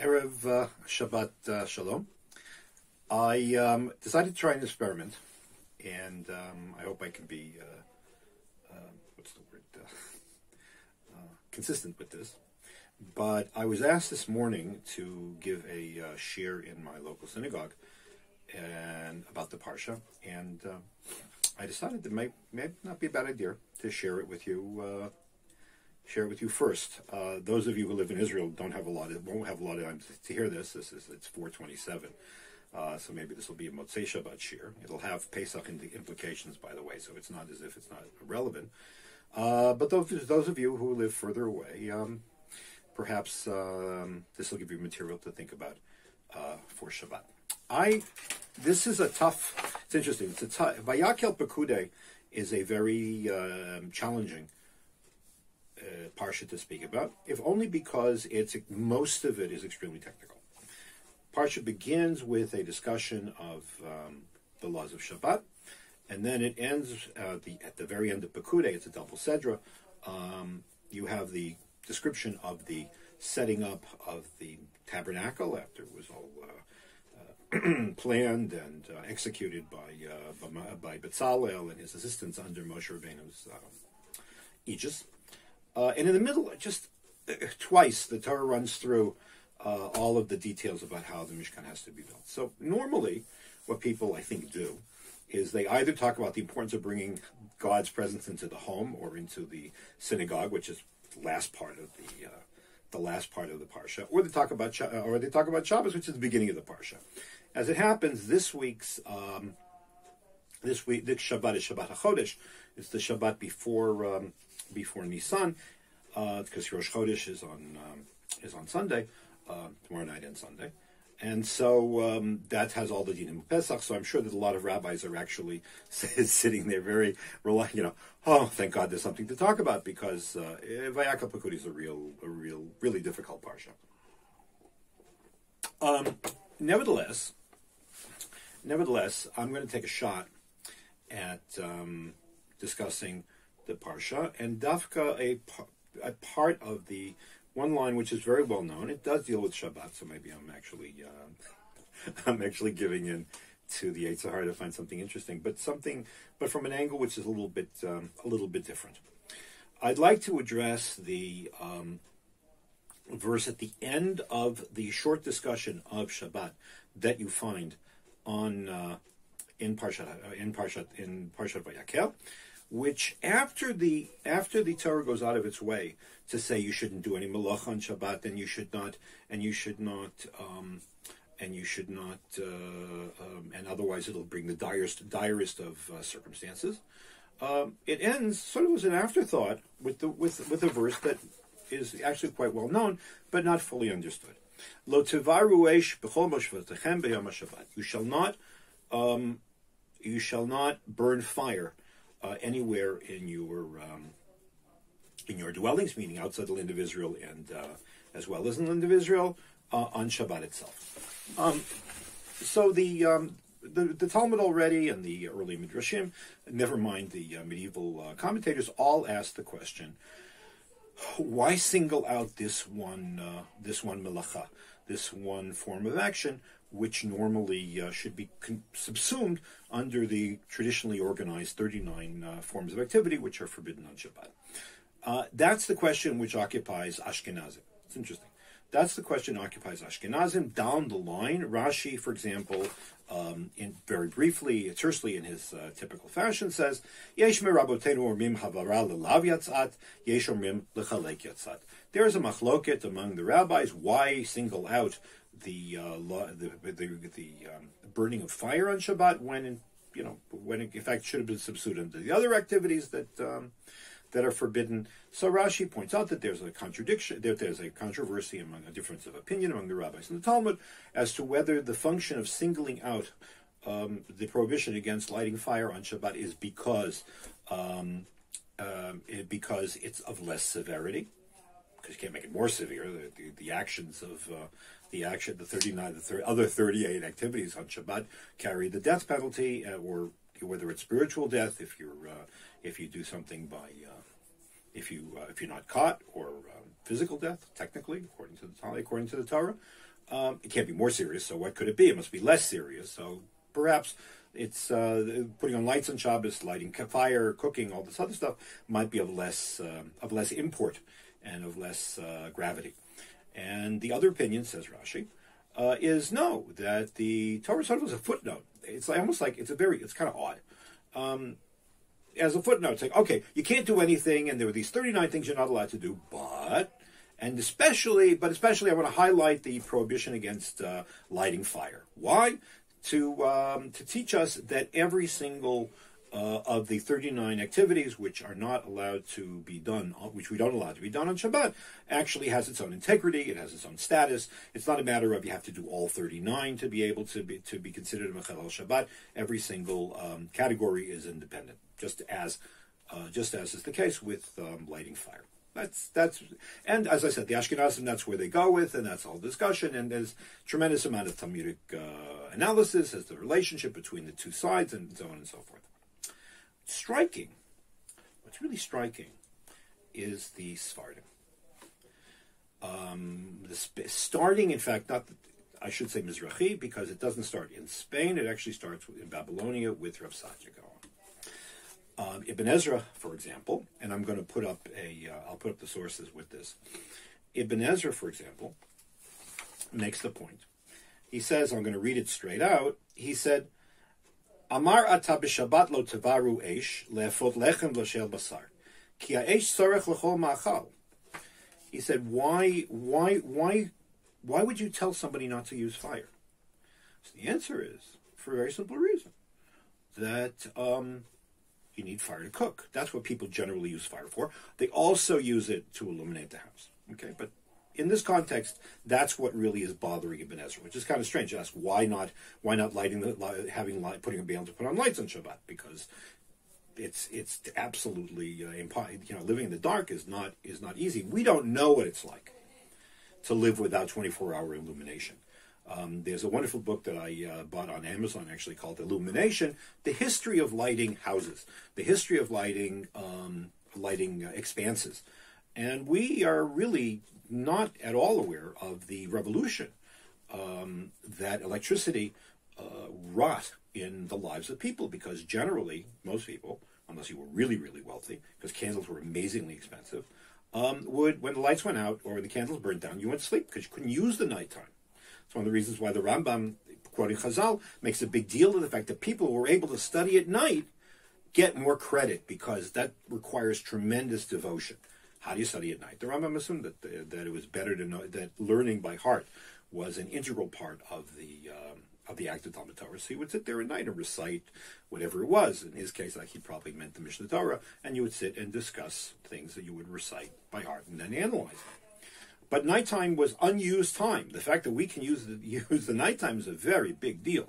Erev Shabbat Shalom. I decided to try an experiment, and I hope I can be, consistent with this. But I was asked this morning to give a shir in my local synagogue and about the Parsha, and I decided that may not be a bad idea to share it with you. Share it with you first. Those of you who live in Israel won't have a lot of time to hear this. It's 4:27, so maybe this will be a Motzei Shabbat shir. It'll have Pesach implications, by the way, so it's not as if it's not irrelevant. But those of you who live further away, perhaps this will give you material to think about for Shabbat. This is a tough. It's interesting. It's a tough. VaYakhel Pequdei is a very challenging parsha to speak about, if only because most of it is extremely technical. Parsha begins with a discussion of the laws of Shabbat, and then it ends at the very end of Pequdei. It's a double sedra. You have the description of the setting up of the tabernacle after it was all planned and executed by Bezalel and his assistants under Moshe Rabbeinu's aegis. And in the middle, just twice, the Torah runs through all of the details about how the Mishkan has to be built. So normally, what people, I think, do is they either talk about the importance of bringing God's presence into the home or into the synagogue, which is the last part of the parsha, or they talk about Shabbos, which is the beginning of the parsha. As it happens, this week's Shabbat is Shabbat HaChodesh. It's the Shabbat before Nisan, because Rosh Chodesh is on Sunday, tomorrow night and Sunday, and so that has all the dinim of Pesach. So I'm sure that a lot of rabbis are actually sitting there very oh, thank God there's something to talk about, because VaYakhel Pequdei is a really difficult parsha. Nevertheless, I'm going to take a shot at discussing the parsha, and dafka a part of the one line which is very well known. It does deal with Shabbat, so maybe I'm actually giving in to the Yetzer Hara to find something interesting, but from an angle which is a little bit different. I'd like to address the verse at the end of the short discussion of Shabbat that you find on in Parshat VaYakhel, which after the Torah goes out of its way to say you shouldn't do any malacha on Shabbat, and you should not, and otherwise it'll bring the direst of circumstances. It ends sort of as an afterthought with a verse that is actually quite well known, but not fully understood. Lo tivaru esh b'chol moshvatechem b'yom HaShabbat. You shall not burn fire anywhere in your dwellings, meaning outside the land of Israel and as well as in the land of Israel on Shabbat itself. So the Talmud already and the early Midrashim, never mind the medieval commentators, all ask the question: why single out this one melacha, this one form of action, which normally should be subsumed under the traditionally organized 39 forms of activity which are forbidden on Shabbat? That's the question which occupies Ashkenazim. It's interesting. That's the question that occupies Ashkenazim. Down the line, Rashi, for example, very briefly, tersely in his typical fashion, says, Yesh merabotenu ormim havara lelav yatzat, yesh ormim lechalek yatzat. There is a machloket among the rabbis why single out the burning of fire on Shabbat when it, in fact, should have been subsumed under the other activities that are forbidden. So Rashi points out that there's a contradiction, that there's a controversy among a difference of opinion among the rabbis in the Talmud as to whether the function of singling out the prohibition against lighting fire on Shabbat is because it's of less severity, because you can't make it more severe. The actions of the 39, other 38 activities on Shabbat carry the death penalty, or whether it's spiritual death if you do something by if you're not caught, or physical death, technically according to the Torah, It can't be more serious, so what could it be? It must be less serious. So perhaps it's putting on lights on Shabbos, lighting fire, cooking, all this other stuff might be of less import and of less gravity. And the other opinion, says Rashi, is no, that the Torah sort of was a footnote. It's like, almost like it's kind of odd. As a footnote, saying, okay, you can't do anything, and there were these 39 things you're not allowed to do, but especially I want to highlight the prohibition against lighting fire. Why? To teach us that every single of the 39 activities which are not allowed to be done, which we don't allow to be done on Shabbat, actually has its own integrity. It has its own status. It's not a matter of you have to do all 39 to be able to be considered a Mechalel Shabbat. Every single category is independent, just as is the case with lighting fire. That's and as I said, the Ashkenazim, that's where they go with, and that's all discussion. And there's tremendous amount of Talmudic analysis as the relationship between the two sides, and so on and so forth. What's really striking is the Sephardim. Starting, in fact, I should say Mizrahi, because it doesn't start in Spain. It actually starts in Babylonia with Rav Satya Gaon. Ibn Ezra, for example, and I'm going to put up I'll put up the sources with this. Ibn Ezra, for example, makes the point. He says, I'm going to read it straight out. He said, Amar ata b'Shabbat lo tevaru eish le'efot lechem l'shel basar ki ha'eish tzorech l'chol ma'achal. He said, why would you tell somebody not to use fire? So the answer is for a very simple reason, that you need fire to cook. That's what people generally use fire for. They also use it to illuminate the house. Okay, but in this context, that's what really is bothering Ibn Ezra, which is kind of strange. You ask, why not putting a bail to put on lights on Shabbat? Because it's absolutely living in the dark is not easy. We don't know what it's like to live without 24-hour illumination. There's a wonderful book that I bought on Amazon, actually, called Illumination: The History of Lighting Houses, the history of lighting expanses. And we are really not at all aware of the revolution that electricity wrought in the lives of people, because generally, most people, unless you were really, really wealthy, because candles were amazingly expensive, when the lights went out or the candles burned down, you went to sleep because you couldn't use the nighttime. It's one of the reasons why the Rambam, quoting Chazal, makes a big deal of the fact that people who were able to study at night get more credit, because that requires tremendous devotion. How do you study at night? The Rambam assumed that it was better to know that learning by heart was an integral part of the act of Talmud Torah. So he would sit there at night and recite whatever it was. In his case, he probably meant the Mishnah Torah, and you would sit and discuss things that you would recite by heart and then analyze them. But nighttime was unused time. The fact that we can use the nighttime is a very big deal.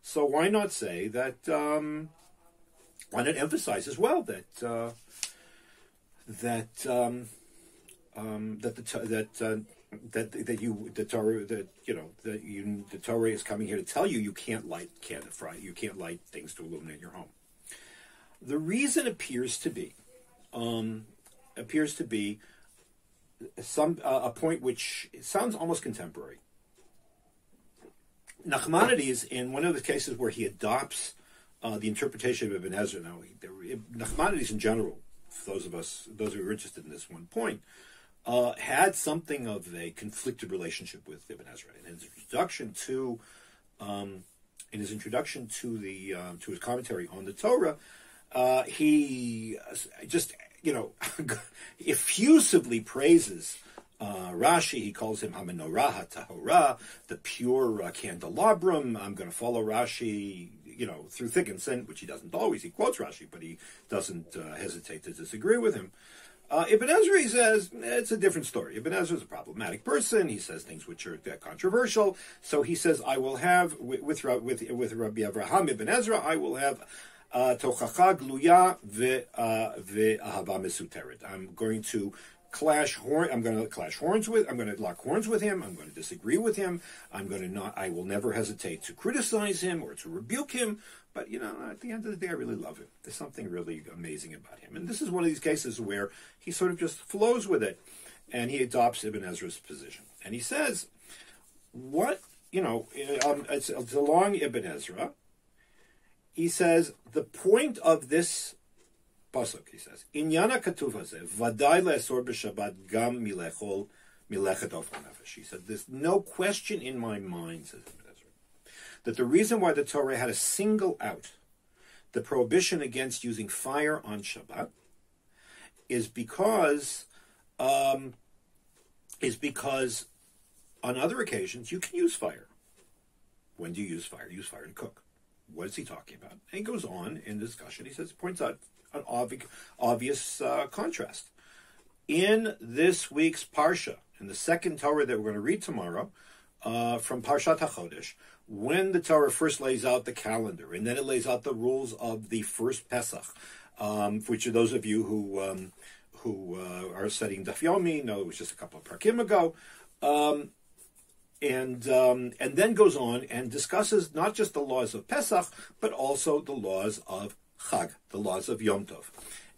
So why not say that? Why not emphasize as well that the Torah is coming here to tell you can't light you can't light things to illuminate your home. The reason appears to be a point which sounds almost contemporary. Nachmanides, in one of the cases where he adopts the interpretation of Ibn Ezra. Now, Nachmanides in general, for those who are interested in this one point, had something of a conflicted relationship with Ibn Ezra. In his introduction to his commentary on the Torah, he just effusively praises Rashi. He calls him Hamenorah HaTahorah, the pure candelabrum. I'm going to follow Rashi, through thick and thin, which he doesn't always. He quotes Rashi, but he doesn't hesitate to disagree with him. Ibn Ezra, he says, it's a different story. Ibn Ezra is a problematic person. He says things which are controversial. So he says, I will have, with Rabbi Avraham Ibn Ezra, I will have tochacha gluya ve'ahava mesuteret. I'm going to lock horns with him. I'm going to disagree with him. I will never hesitate to criticize him or to rebuke him. But, at the end of the day, I really love him. There's something really amazing about him. And this is one of these cases where he sort of just flows with it, and he adopts Ibn Ezra's position. And he says, what, it's a long Ibn Ezra. He says, the point of this pasuk, he says, Inyana katuv hazeh, vadai le'asor b'Shabbat gam milechol milechet ofal nefesh. He said, there's no question in my mind, says Ibn Ezra, that the reason why the Torah had to single out the prohibition against using fire on Shabbat is because on other occasions you can use fire. When do you use fire? You use fire to cook. What is he talking about? And he goes on in the discussion. He points out an obvious contrast. In this week's Parsha, in the second Torah that we're going to read tomorrow, from Parshat HaChodesh, when the Torah first lays out the calendar, and then it lays out the rules of the first Pesach, which are those of you who are studying Daf Yomi know it was just a couple of prakim ago, and then goes on and discusses not just the laws of Pesach, but also the laws of Chag, the laws of Yom Tov.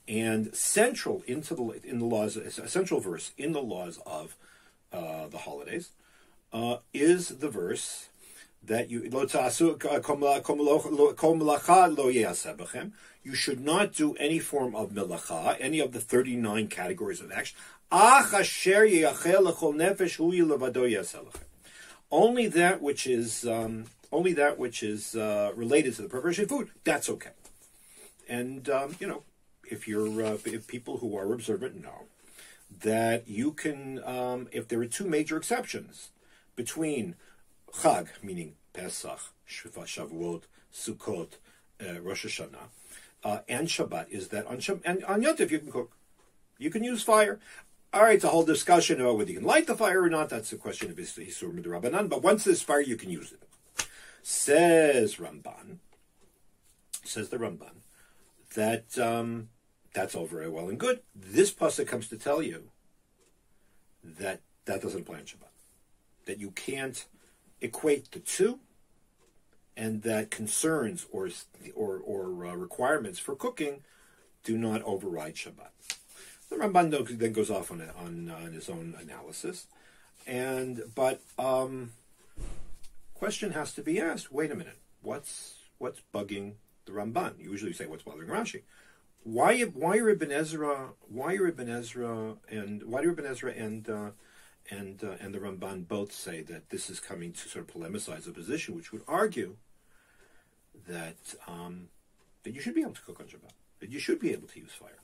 And central in the laws, a central verse in the laws of the holidays is the verse that you should not do any form of melacha, any of the 39 categories of action. Only that which is related to the preparation of food, that's okay. And if people who are observant know that you can, if there are two major exceptions between Chag, meaning Pesach, Shavuot, Sukkot, Rosh Hashanah, and Shabbat, is that on Shabbat, and on Yom Tov you can cook, you can use fire. All right, it's a whole discussion about whether you can light the fire or not. That's a question of Isur Midrabanan. But once there's fire, you can use it. Says the Ramban, that that's all very well and good. This pasuk comes to tell you that doesn't apply on Shabbat. That you can't equate the two, and that concerns or requirements for cooking do not override Shabbat. The Ramban then goes off on his own analysis, but question has to be asked. Wait a minute, what's bugging the Ramban? Usually you say what's bothering Rashi. Why are Ibn Ezra and the Ramban both say that this is coming to sort of polemicize a position which would argue that you should be able to cook on Shabbat, that you should be able to use fire.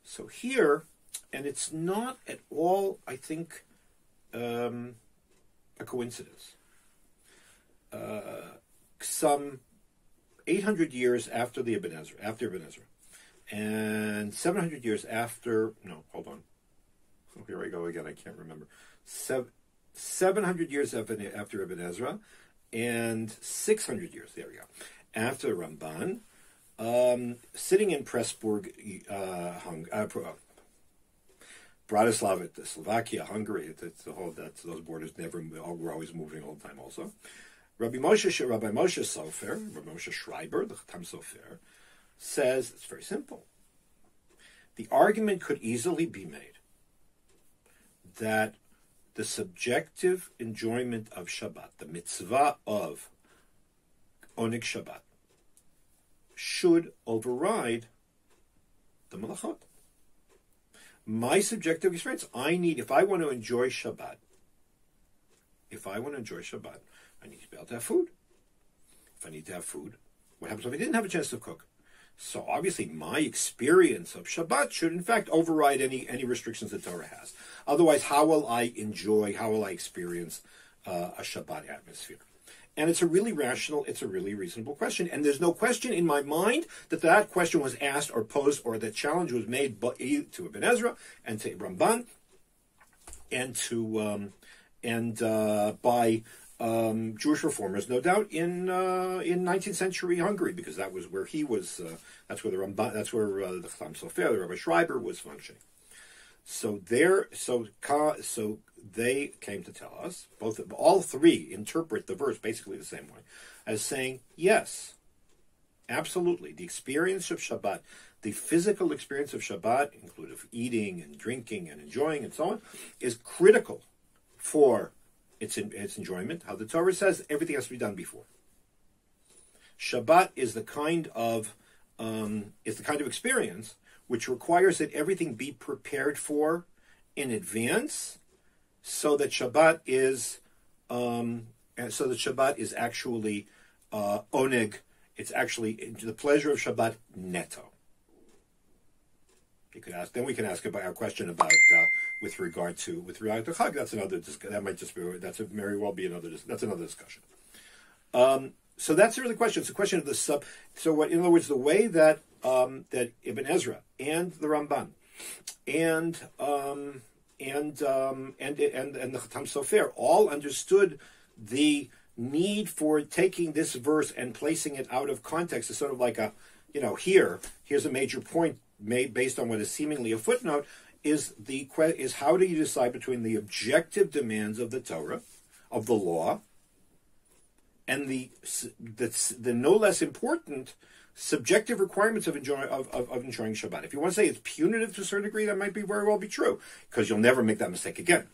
So here, and it's not at all, I think, a coincidence. Some 800 years after Ibn Ezra, and 700 years after. No, hold on. Here I go again. I can't remember. 700 years after Ibn Ezra, and 600 years. There we go. After Ramban. Sitting in Pressburg, Bratislava, Slovakia, Hungary, those borders were always moving all the time. Also, Rabbi Moshe Schreiber, the Chatam Sofer, says it's very simple. The argument could easily be made that the subjective enjoyment of Shabbat, the mitzvah of Onik Shabbat, should override the malachot. My subjective experience, if I want to enjoy Shabbat, I need to be able to have food. If I need to have food, what happens if I didn't have a chance to cook? So obviously my experience of Shabbat should in fact override any restrictions that Torah has. Otherwise, how will I experience a Shabbat atmosphere? And it's a really reasonable question. And there's no question in my mind that question was asked or posed or that challenge was made to Ibn Ezra and to Ramban and by Jewish reformers, no doubt, in 19th century Hungary, because that was where he was. That's where the Ramban, that's where the Chatam Sofer, the Rabbi Schreiber, was functioning. So they came to tell us, all three interpret the verse basically the same way, as saying, yes, absolutely, the experience of Shabbat, the physical experience of Shabbat, including eating and drinking and enjoying and so on, is critical for its enjoyment. How the Torah says everything has to be done before. Shabbat is the kind of experience which requires that everything be prepared for in advance, so that Shabbat is actually oneg. It's actually the pleasure of Shabbat neto. You could ask. Then we can ask about our question about with regard to Chag. That's another. That might just be. That's very well be another. That's another discussion. So that's really the question. It's a question of the sub. So what? In other words, the way that that Ibn Ezra and the Ramban and the Chatam Sofer all understood the need for taking this verse and placing it out of context is sort of like here's a major point made based on what is seemingly a footnote, is how do you decide between the objective demands of the Torah, of the law, and the no less important subjective requirements of enjoying Shabbat. If you want to say it's punitive to a certain degree, that might very well be true, because you'll never make that mistake again.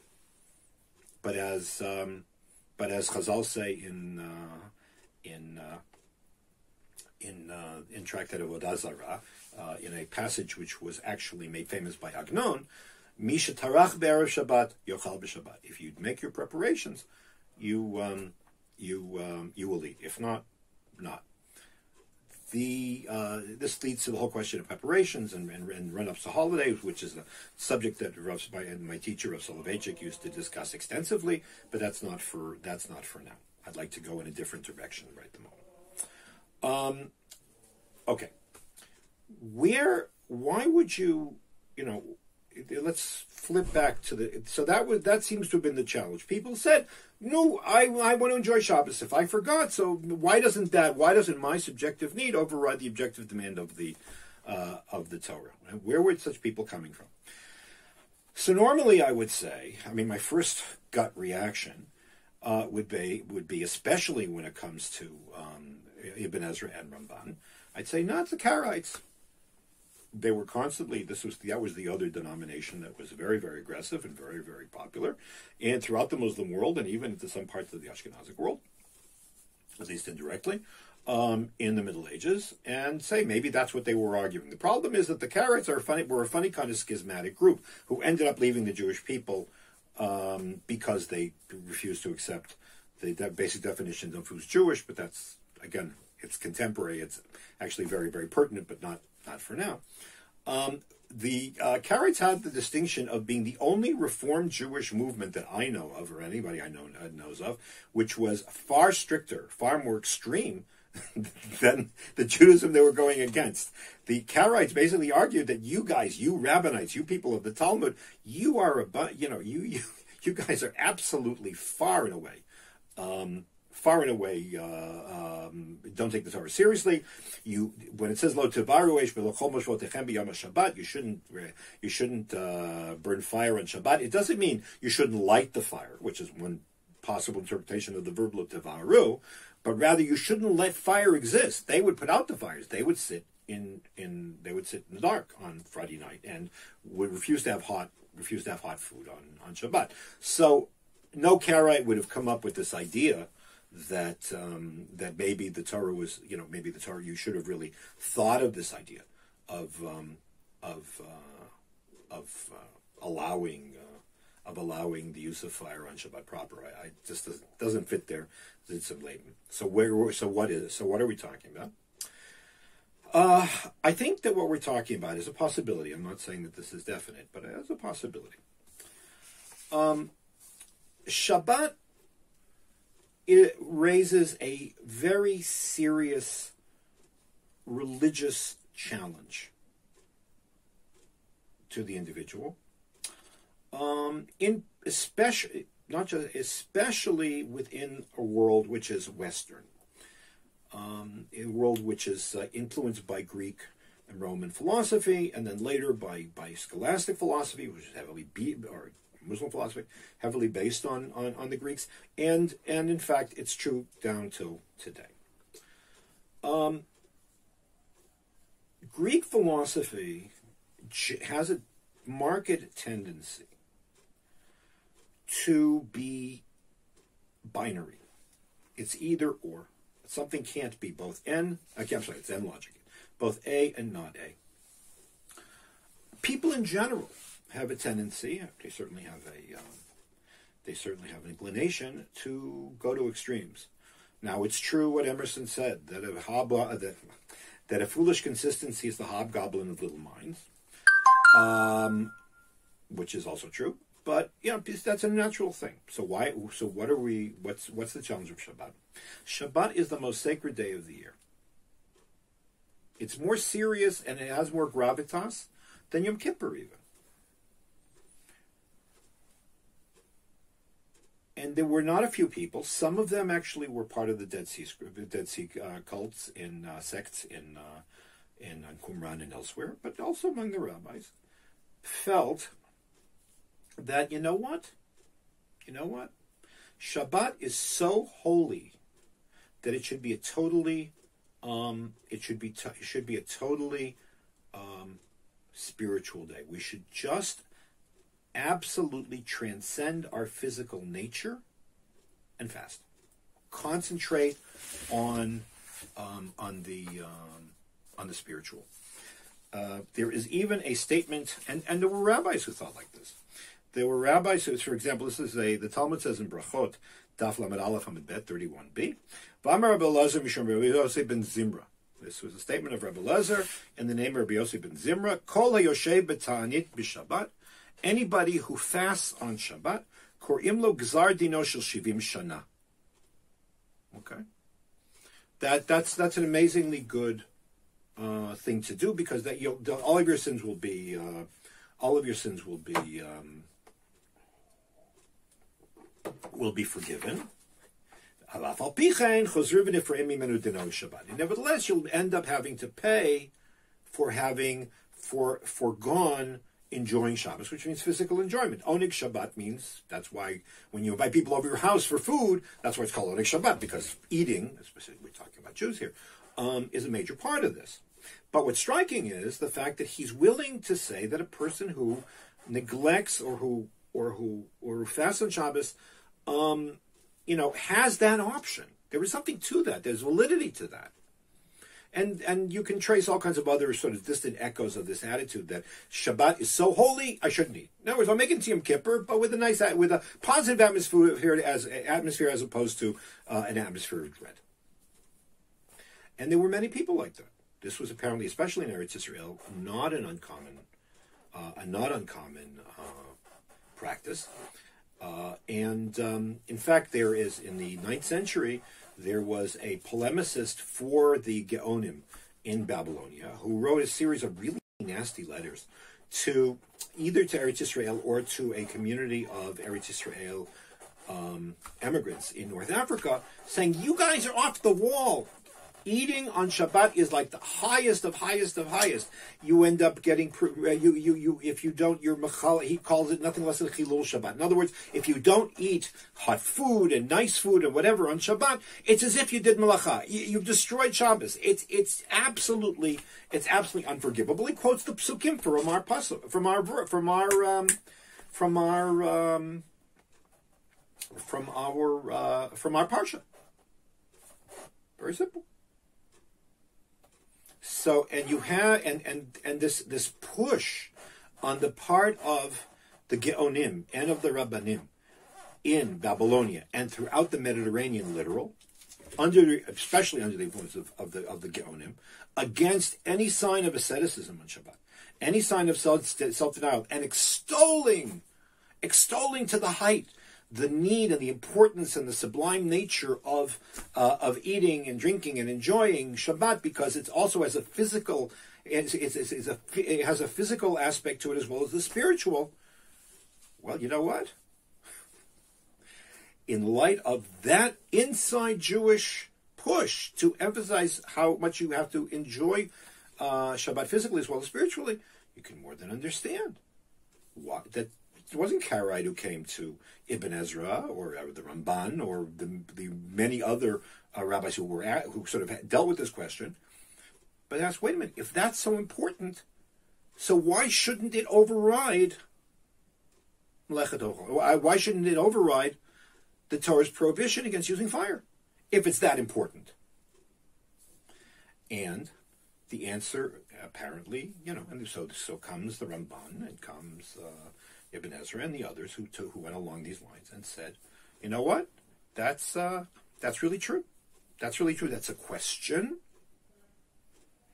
But as Chazal say in Tractate of Avodah Zarah, in a passage which was actually made famous by Agnon, Misha Tarach Be'erev Shabbat Yochal b'Shabbat. If you make your preparations, you will eat. If not, not. This leads to the whole question of preparations and run-ups to holidays, which is a subject that my teacher Rav Soloveitchik used to discuss extensively. But that's not for now. I'd like to go in a different direction right at the moment. Okay. Why would you? Let's flip back to that seems to have been the challenge. People said, no, I want to enjoy Shabbos if I forgot. So why doesn't my subjective need override the objective demand of the Torah? And where were such people coming from? So normally I would say, my first gut reaction would be, especially when it comes to Ibn Ezra and Ramban, I'd say, no, it's the Karaites. They were constantly. That was the other denomination that was very, very aggressive and very, very popular, and throughout the Muslim world, and even into some parts of the Ashkenazic world, at least indirectly, in the Middle Ages. And say maybe that's what they were arguing. The problem is that the Karaites were a funny kind of schismatic group who ended up leaving the Jewish people because they refused to accept the basic definition of who's Jewish. But that's, again, it's contemporary. It's actually very, very pertinent, but not for now. The Karaites had the distinction of being the only Reformed Jewish movement that I know of, or anybody I know knows of, which was far stricter, far more extreme than the Judaism they were going against. The Karaites basically argued that you guys, you Rabbinites, you people of the Talmud, you are you guys are absolutely far and away don't take the Torah seriously. When it says lo tevaru eish v'lochol moshvotechem b'yom Shabbat, you shouldn't burn fire on Shabbat. It doesn't mean you shouldn't light the fire, which is one possible interpretation of the verb lo tevaru, but rather you shouldn't let fire exist. They would put out the fires. They would sit in the dark on Friday night and would refuse to have hot food on Shabbat. So no Karaite would have come up with this idea that maybe the Torah was, you should have really thought of this idea of allowing the use of fire on Shabbat proper. I just doesn't fit there. It's some latent. So what are we talking about? I think that what we're talking about is a possibility. I'm not saying that this is definite, but it is a possibility. Shabbat, it raises a very serious religious challenge to the individual, especially within a world which is Western, a world which is influenced by Greek and Roman philosophy, and then later by scholastic philosophy, which is heavily Muslim philosophy, heavily based on the Greeks, and in fact, it's true down till today. Greek philosophy has a marked tendency to be binary. It's either or. Something can't be both N, I'm sorry, it's N logic, both A and not A. People in general have a tendency, they certainly have an inclination to go to extremes. Now, it's true what Emerson said, that a foolish consistency is the hobgoblin of little minds, which is also true. But that's a natural thing. So what's the challenge of Shabbat? Shabbat is the most sacred day of the year. It's more serious and it has more gravitas than Yom Kippur even. And there were not a few people. Some of them actually were part of the Dead Sea cults in sects in Qumran and elsewhere, but also among the rabbis, felt that you know what, Shabbat is so holy that it should be a totally spiritual day. We should just absolutely transcend our physical nature and fast. Concentrate on the spiritual. There is even a statement, and there were rabbis who thought like this. There were rabbis who, for example, the Talmud says in Brachot, Daf Lamed Aleph Amud Bet 31b, V'amar Rabbi Elazar Mishum Rabbi Yossi ben Zimra. This was a statement of Rabbi Elazar in the name of Rabbi Yossi ben Zimra. Kol hayoshev b'ta'anit b'Shabbat. Anybody who fasts on Shabbat, Kor'im lo Gzar Dino shel Shivim Shana. Okay, that's an amazingly good thing to do, because that all of your sins will be forgiven. And nevertheless, you'll end up having to pay for having foregone enjoying Shabbos, which means physical enjoyment. Oneg Shabbat means, that's why when you invite people over your house for food, that's why it's called Oneg Shabbat, because eating, especially we're talking about Jews here, is a major part of this. But what's striking is the fact that he's willing to say that a person who neglects or who fasts on Shabbos, has that option. There is something to that. There's validity to that. And you can trace all kinds of other sort of distant echoes of this attitude that Shabbat is so holy, I shouldn't eat. In other words, I'm making Yom Kippur, but with a positive atmosphere as opposed to an atmosphere of dread. And there were many people like that. This was apparently, especially in Eretz Israel, not an uncommon practice. In fact, there is, in the 9th century, there was a polemicist for the Geonim in Babylonia who wrote a series of really nasty letters either to Eretz Israel or to a community of Eretz Israel immigrants in North Africa, saying, you guys are off the wall. Eating on Shabbat is like the highest of highest of highest. You end up getting if you don't, you're machal. He calls it nothing less than chilul Shabbat. In other words, if you don't eat hot food and nice food and whatever on Shabbat, it's as if you did malacha. You've destroyed Shabbos. It's absolutely unforgivable. He quotes the psukim from our parsha. Very simple. So, and you have, and this push on the part of the Geonim and of the Rabbanim in Babylonia and throughout the Mediterranean littoral, especially under the influence of the Geonim, against any sign of asceticism on Shabbat, any sign of self-denial, and extolling to the height the need and the importance and the sublime nature of eating and drinking and enjoying Shabbat, because it also has a physical, it has a physical aspect to it as well as the spiritual. Well, you know what? In light of that inside Jewish push to emphasize how much you have to enjoy Shabbat physically as well as spiritually, you can more than understand that it wasn't Karaite who came to Ibn Ezra or the Ramban or the many other rabbis who sort of dealt with this question, but asked, wait a minute, if that's so important, so why shouldn't it override Melechet Ochel? Why shouldn't it override the Torah's prohibition against using fire, if it's that important? And the answer, apparently, and so comes the Ramban, and comes Ibn Ezra and the others who went along these lines and said, you know what? That's really true. That's really true. That's a question,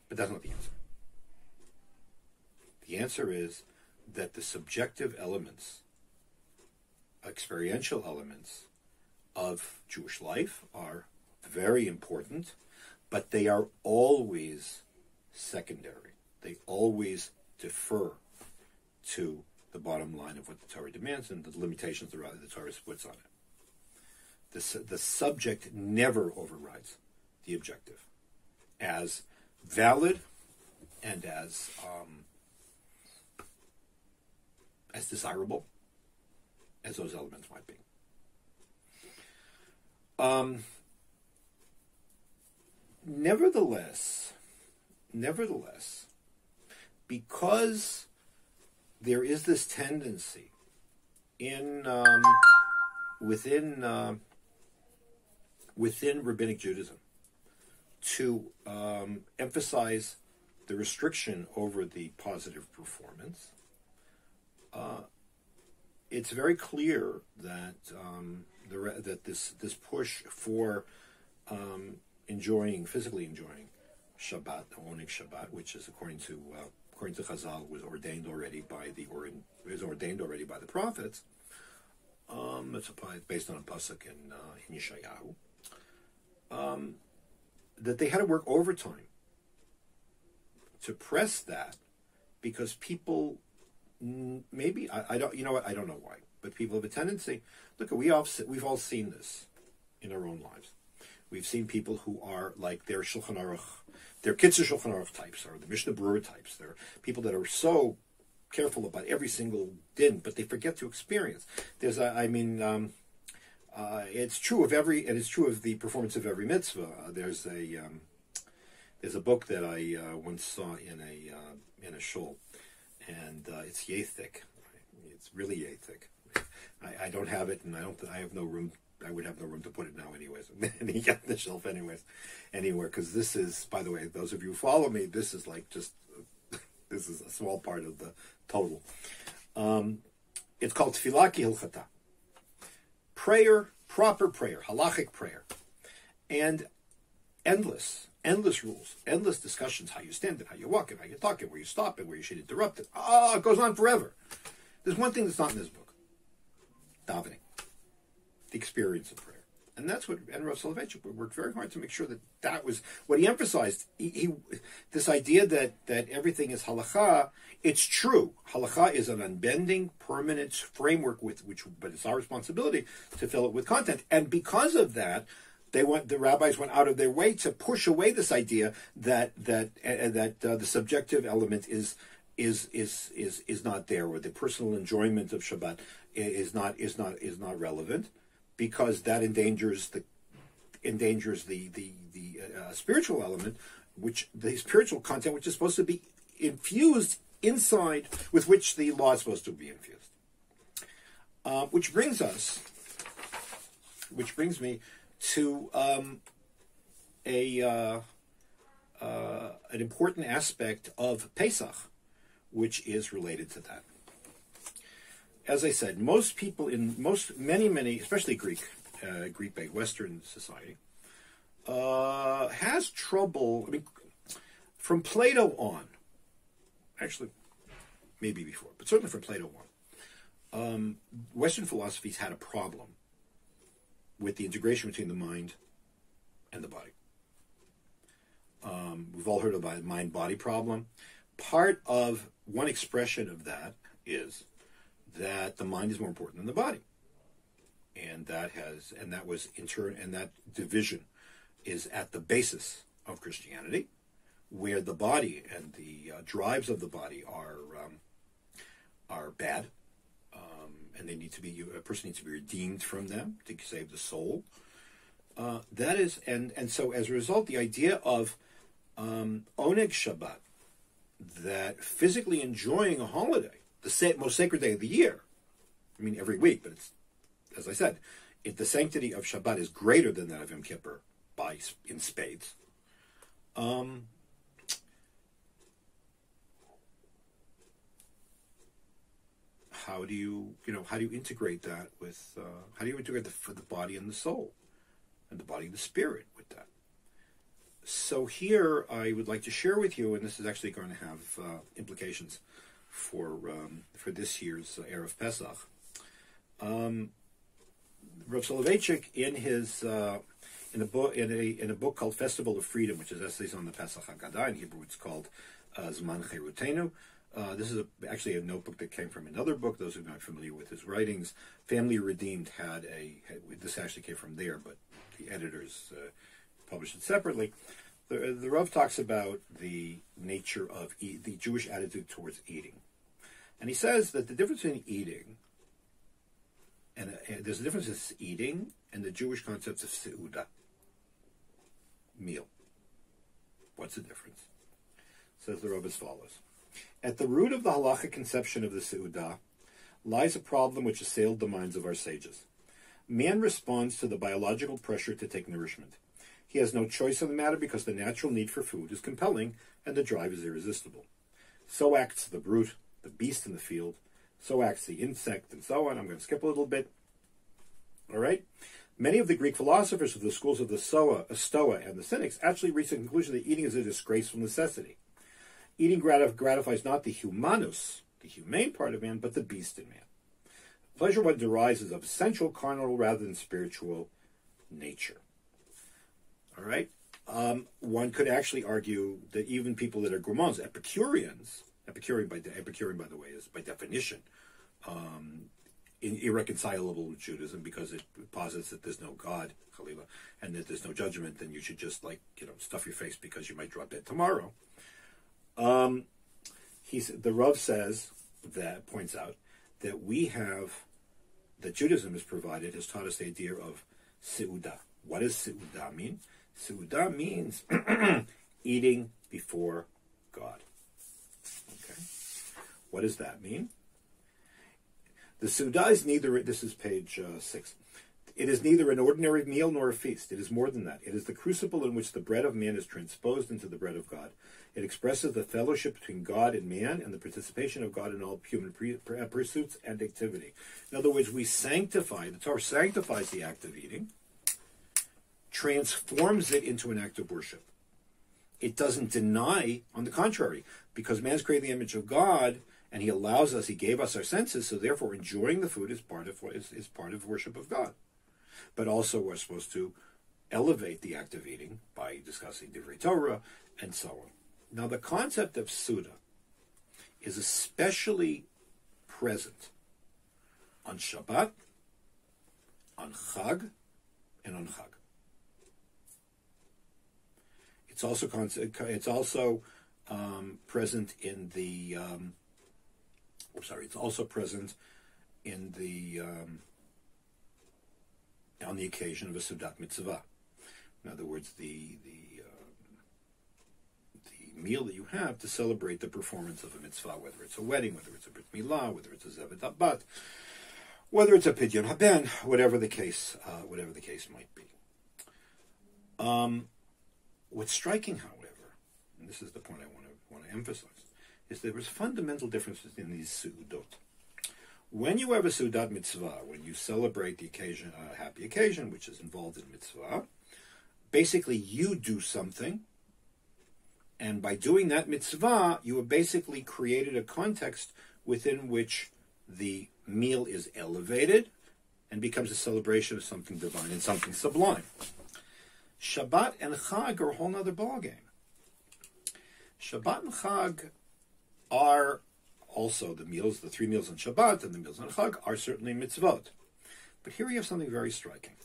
but that's not the answer. The answer is that the subjective elements, experiential elements of Jewish life are very important, but they are always secondary. They always defer to the bottom line of what the Torah demands and the limitations the Torah puts on it. The subject never overrides the objective, as valid and as desirable as those elements might be. Nevertheless, because there is this tendency within rabbinic Judaism to emphasize the restriction over the positive performance, it's very clear that that this push for physically enjoying Shabbat, the Oneg Shabbat, which is according to Chazal was ordained already by the prophets. It's based on a pasuk in Yeshayahu. That they had to work overtime to press that, because people, maybe I don't know why, but people have a tendency. Look, we've all seen this in our own lives. We've seen people who are like their Shulchan Aruch, their Kitzur Shulchan Aruch types, or the Mishnah Berurah types. They're people that are so careful about every single din, but they forget to experience. It's true of it's true of the performance of every mitzvah. There's a book that I once saw in a shul, and it's yay thick. It's really yay thick. I don't have it, and I have no room. I would have no room to put it now, anyways. And he got the shelf, anyways, anywhere. Because this is, by the way, those of you who follow me, this is like just this is a small part of the total. It's called Tefillah Kihilchata. Prayer, proper prayer, halachic prayer, and endless rules, endless discussions: how you stand it, how you walk it, how you talk it, where you stop it, where you should interrupt it. It goes on forever. There's one thing that's not in this book: davening. The experience of prayer. And that's what, and Rav Soloveitchik worked very hard to make sure that was what he emphasized. He this idea that everything is halakha. It's true. Halakha is an unbending, permanent framework but it's our responsibility to fill it with content. And because of that, the rabbis went out of their way to push away this idea that the subjective element is not there, or the personal enjoyment of Shabbat is not relevant, because that endangers the spiritual element, the spiritual content, which is supposed to be infused inside, with which the law is supposed to be infused. Which brings me to an important aspect of Pesach, which is related to that. As I said, most people in many, especially Greek-based Western society, has trouble. I mean, from Plato on, actually, maybe before, but certainly from Plato on, Western philosophies had a problem with the integration between the mind and the body. We've all heard about the mind-body problem. Part of one expression of that is that the mind is more important than the body, and that division is at the basis of Christianity, where the body and the drives of the body are bad, and a person needs to be redeemed from them to save the soul. That is, and so as a result, the idea of Oneg Shabbat, that physically enjoying a holiday, the most sacred day of the year. I mean, every week, but it's, as I said, the sanctity of Shabbat is greater than that of Yom Kippur in spades. How do you integrate that with, how do you integrate the body and the soul, and the body and the spirit with that? So here I would like to share with you, and this is actually going to have implications for this year's Erev Pesach. Rav Soloveitchik, in a book called Festival of Freedom, which is essays on the Pesach Haggadah, in Hebrew it's called Zman Cherutenu. This is actually a notebook that came from another book. Those who are not familiar with his writings, Family Redeemed this actually came from there, but the editors published it separately. The Rav talks about the nature of the Jewish attitude towards eating, and he says that the difference in eating, and there's a difference in eating and the Jewish concepts of seudah, meal. What's the difference? Says the Rav as follows. At the root of the halachic conception of the seudah lies a problem which assailed the minds of our sages. Man responds to the biological pressure to take nourishment. He has no choice in the matter because the natural need for food is compelling and the drive is irresistible. So acts the brute, the beast in the field. So acts the insect, and so on. I'm going to skip a little bit. All right? Many of the Greek philosophers of the schools of the Stoa and the Cynics actually reached the conclusion that eating is a disgraceful necessity. Eating gratifies not the humanus, the humane part of man, but the beast in man. The pleasure one derives is of essential carnal rather than spiritual nature. All right? One could actually argue that even people that are gourmands, Epicurean, by the way, is by definition irreconcilable with Judaism because it posits that there's no God, Chalila, and that there's no judgment, then you should just stuff your face because you might drop dead tomorrow. The Rav points out that Judaism has taught us the idea of seudah. What does seudah mean? Seudah means eating before God. Okay. What does that mean? The seudah is neither, this is page 6, it is neither an ordinary meal nor a feast. It is more than that. It is the crucible in which the bread of man is transposed into the bread of God. It expresses the fellowship between God and man and the participation of God in all human pursuits and activity. In other words, the Torah sanctifies the act of eating, transforms it into an act of worship. It doesn't deny, on the contrary, because man's created the image of God, and he gave us our senses, so therefore enjoying the food is part of worship of God. But also we're supposed to elevate the act of eating by discussing Divrei Torah and so on. Now the concept of Suda is especially present on Shabbat, on Chag, and on Chag. It's also present in the. It's also present in the on the occasion of a Sudat Mitzvah. In other words, the meal that you have to celebrate the performance of a mitzvah, whether it's a wedding, whether it's a brit milah, whether it's a zevet abat, whether it's a pidyon haben, whatever the case might be. What's striking, however, and this is the point I want to emphasize, is there is fundamental differences in these su'udot. When you have a su'udat mitzvah, when you celebrate the occasion, a happy occasion, which is involved in mitzvah, basically you do something, and by doing that mitzvah, you have basically created a context within which the meal is elevated and becomes a celebration of something divine and something sublime. Shabbat and Chag are a whole other ballgame. Shabbat and Chag are also the 3 meals on Shabbat and the meals on Chag are certainly mitzvot. But here we have something very striking.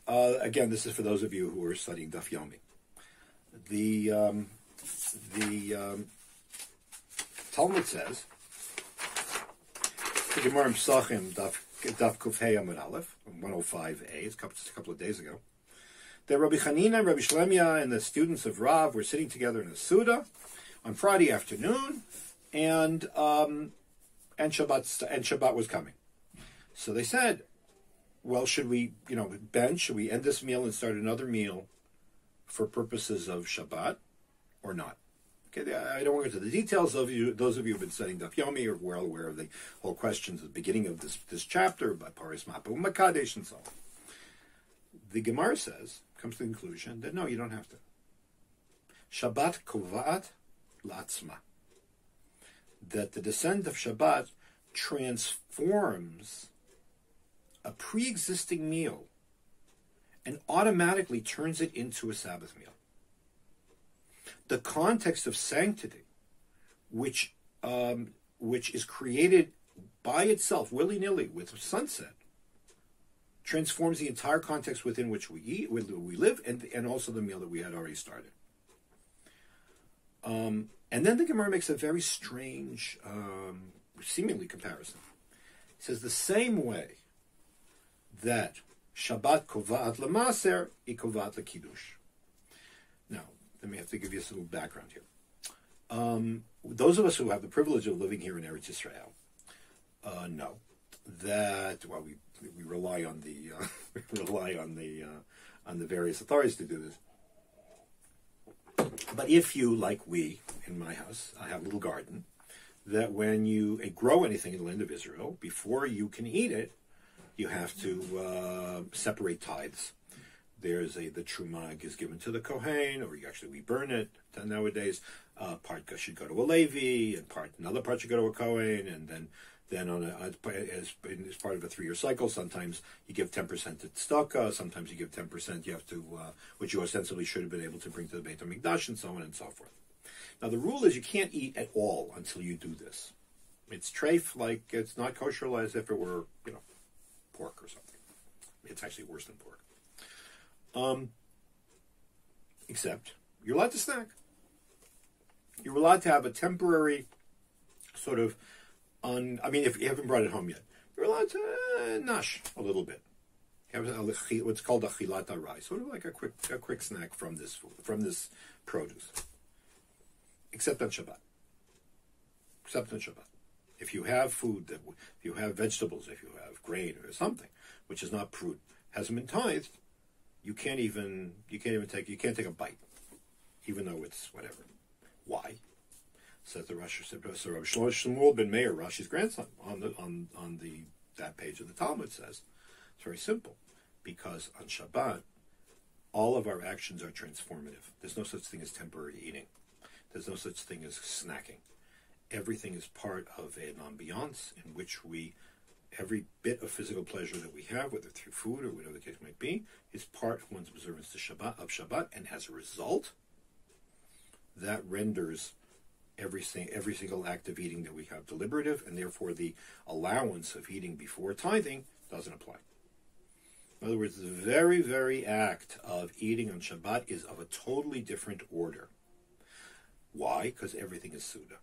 Again, this is for those of you who are studying Daf Yomi. The Talmud says, the Gemara Pesachim Daf Kufhei Amud Aleph, 105a, it's just a couple of days ago, that Rabbi Chanina, Rabbi Shlemia, and the students of Rav were sitting together in a Suda on Friday afternoon, and Shabbat was coming. So they said, well, should we, bench? Should we end this meal and start another meal for purposes of Shabbat or not? Okay, I don't want to get into the details. Those of you who've been studying Daf Yomi are well aware of the whole questions at the beginning of this chapter by Paris Mapa Makadesh and so on. The Gemara comes to the conclusion that no, you don't have to. Shabbat kovaat latzma. That the descent of Shabbat transforms a pre-existing meal and automatically turns it into a Sabbath meal. The context of sanctity, which is created by itself, willy-nilly, with sunset, transforms the entire context within which we eat, we live, and also the meal that we had already started. And then the Gemara makes a very strange, seemingly comparison. It says the same way that Shabbat kovaat lemaser, I kovaat lekiddush. Now, let me have to give you a little background here. Those of us who have the privilege of living here in Eretz Yisrael know that we rely on the on the various authorities to do this. But if you, like we in my house, I have a little garden, that when you grow anything in the land of Israel, before you can eat it, you have to separate tithes. There's the truma is given to the kohen, or we burn it nowadays. Part should go to a Levi, and another part should go to a kohen, and then as part of a 3-year cycle, sometimes you give 10% to tzedakah, sometimes you give 10%. You have to, which you ostensibly should have been able to bring to the Beit HaMikdash, and so on and so forth. Now the rule is you can't eat at all until you do this. It's treif, like it's not kosher as if it were, pork or something. It's actually worse than pork. Except you're allowed to snack. You're allowed to have a temporary sort of if you haven't brought it home yet, you're allowed to nash a little bit. You have what's called a chilat arai, sort of like a quick snack from this food, from this produce. Except on Shabbat. If you have food, if you have vegetables, if you have grain or something which is not fruit, hasn't been tithed, you can't take a bite, even though it's whatever. Why? Says the Rosh. So Rabbi Shmuel ben Meir, Rashi's grandson, on that page of the Talmud says it's very simple, because on Shabbat all of our actions are transformative. There's no such thing as temporary eating. There's no such thing as snacking. Everything is part of an ambiance in which every bit of physical pleasure that we have, whether through food or whatever the case might be, is part of one's observance of Shabbat, and as a result, that renders every single act of eating that we have deliberative, and therefore the allowance of eating before tithing doesn't apply. In other words, the very, very act of eating on Shabbat is of a totally different order. Why? Because everything is Suda.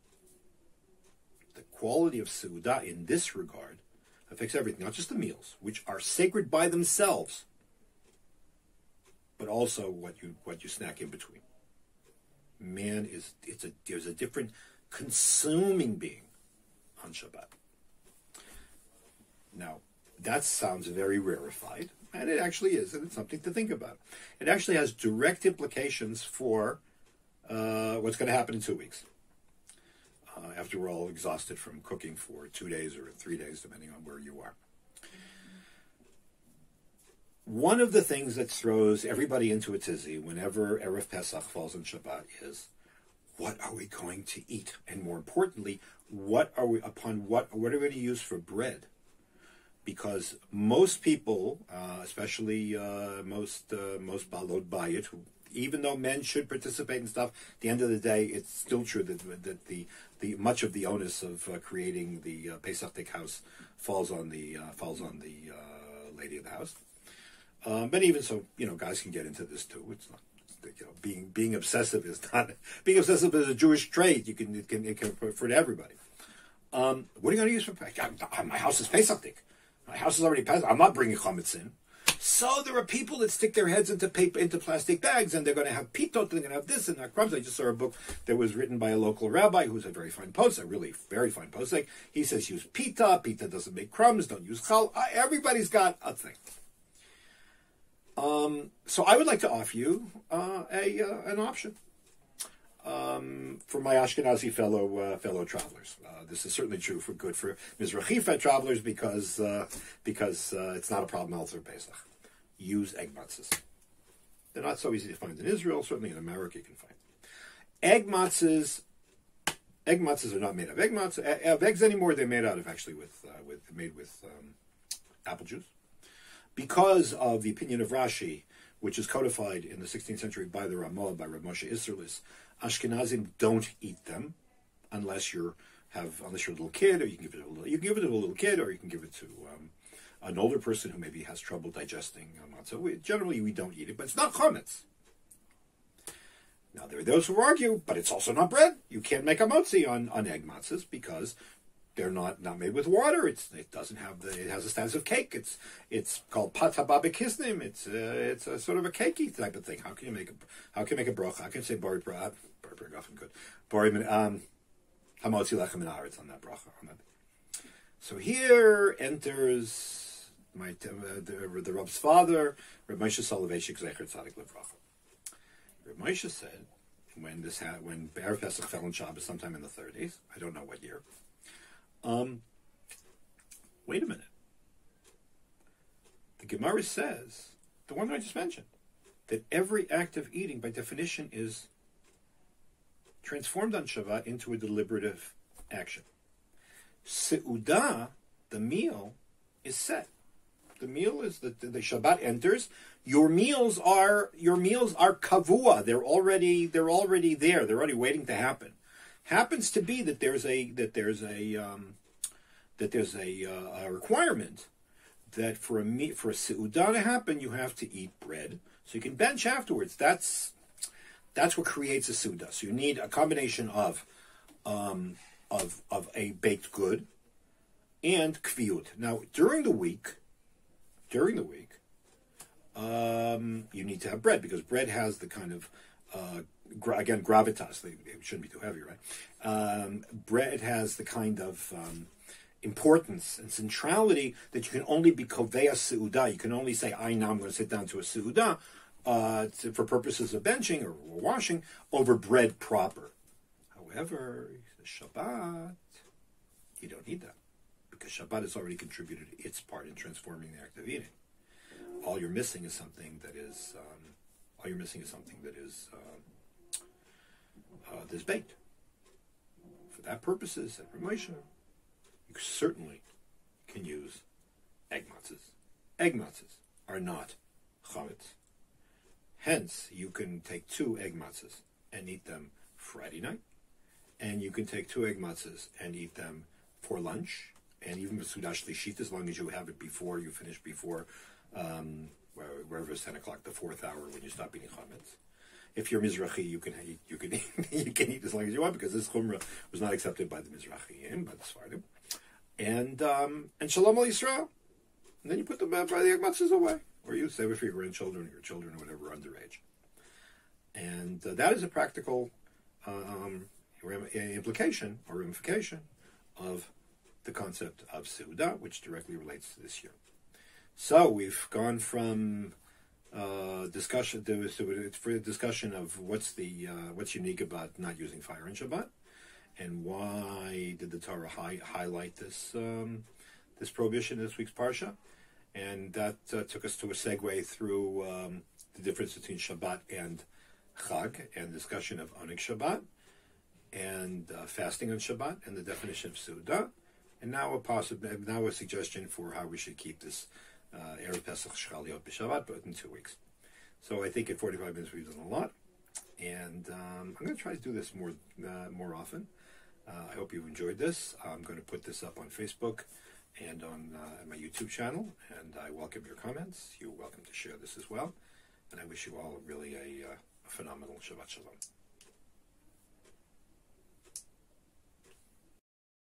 The quality of Suda in this regard affects everything, not just the meals, which are sacred by themselves, but also what you snack in between. Man there's a different consuming being on Shabbat. Now, that sounds very rarefied, and it actually is, and it's something to think about. It actually has direct implications for what's going to happen in 2 weeks. After we're all exhausted from cooking for 2 days or 3 days, depending on where you are. One of the things that throws everybody into a tizzy whenever Erev Pesach falls on Shabbat is, what are we going to eat? And more importantly, what are we going to use for bread? Because most people, especially most balot bayit, who, even though men should participate in stuff, at the end of the day, it's still true that the much of the onus of creating the Pesach house falls on the lady of the house. But even so, guys can get into this too. It's not, being obsessive is not, being obsessive is a Jewish trait. It can for everybody. What are you going to use for Pesach? My house is Pesach. My house is already Pesach. I'm not bringing chametz in. So there are people that stick their heads into plastic bags, and they're going to have pitot, they're going to have this and that crumbs. I just saw a book that was written by a local rabbi who's a very fine posek, a really very fine posek. He says use pita. Pita doesn't make crumbs. Don't use chal. Everybody's got a thing. So I would like to offer you an option for my Ashkenazi fellow travelers. This is certainly true for Mizrachi travelers because it's not a problem else for Pesach. Use egg matzahs. They're not so easy to find in Israel. Certainly in America you can find egg matzahs. Egg matzahs are not made of eggs anymore. They're made out of with apple juice. Because of the opinion of Rashi, which is codified in the 16th century by the Ramah, by Rav Moshe Isserlis, Ashkenazim don't eat them unless you're a little kid, or you can give it to a little kid, or you can give it to an older person who maybe has trouble digesting matzah. Generally, we don't eat it, but it's not chametz. Now, there are those who argue, but it's also not bread. You can't make a motzi on egg matzahs because they're not made with water. It has a status of cake. It's called patababik hisnim. It's a sort of a cakey type of thing. How can you make a bracha? How can you say bari gafen good bari hamotzi lechem min haaretz on that bracha? So here enters the Rab's father, Reb Moshe Soloveitchik Zecher Tzadik Livracha. Reb Moshe said when Erev Pesach fell on Shabbos sometime in the 30s, I don't know what year. Wait a minute. The Gemara says, the one I just mentioned, that every act of eating, by definition, is transformed on Shabbat into a deliberative action. Seudah, the meal, is set. The meal is the Shabbat enters. Your meals are kavua. They're already there. They're already waiting to happen. Happens to be that there's a requirement that for a seudah to happen, you have to eat bread, so you can bench afterwards. That's what creates a seudah. So you need a combination of a baked good and kviut. Now during the week, you need to have bread because bread has the kind of gravitas. It shouldn't be too heavy, right? Bread has the kind of importance and centrality that you can only be kovea seudah. You can only say, now I'm going to sit down to a seudah for purposes of benching or washing over bread proper. However, the Shabbat, you don't need that because Shabbat has already contributed its part in transforming the act of eating. All you're missing is something that is that's baked. For that purposes, at Ramosha, you certainly can use egg matzahs. Egg matzahs are not chametz. Hence, you can take 2 egg matzahs and eat them Friday night, and you can take 2 egg matzahs and eat them for lunch, and even with sudash lishit, as long as you have it before you finish before wherever it's 10 o'clock, the 4th hour when you stop eating chametz. If you're Mizrachi, you can eat as long as you want because this chumrah was not accepted by the Mizrachiim, by the Sfardim. And Shalom Al Yisrael. And then you put the egg matzahs away, or you save it for your grandchildren or your children or whatever underage. And that is a practical implication or ramification of the concept of Seudah, which directly relates to this year. So we've gone from discussion of what's unique about not using fire in Shabbat, and why did the Torah highlight this prohibition in this week's parsha, and that took us to a segue through the difference between Shabbat and Chag, and discussion of Onik Shabbat, and fasting on Shabbat, and the definition of Seudah, and now a suggestion for how we should keep this Erev Pesach Shchaliot B'Shabbat, but in 2 weeks. So I think at 45 minutes we've done a lot, and I'm going to try to do this more often. I hope you've enjoyed this. I'm going to put this up on Facebook and on my YouTube channel, and I welcome your comments. You're welcome to share this as well, and I wish you all really a phenomenal Shabbat Shalom.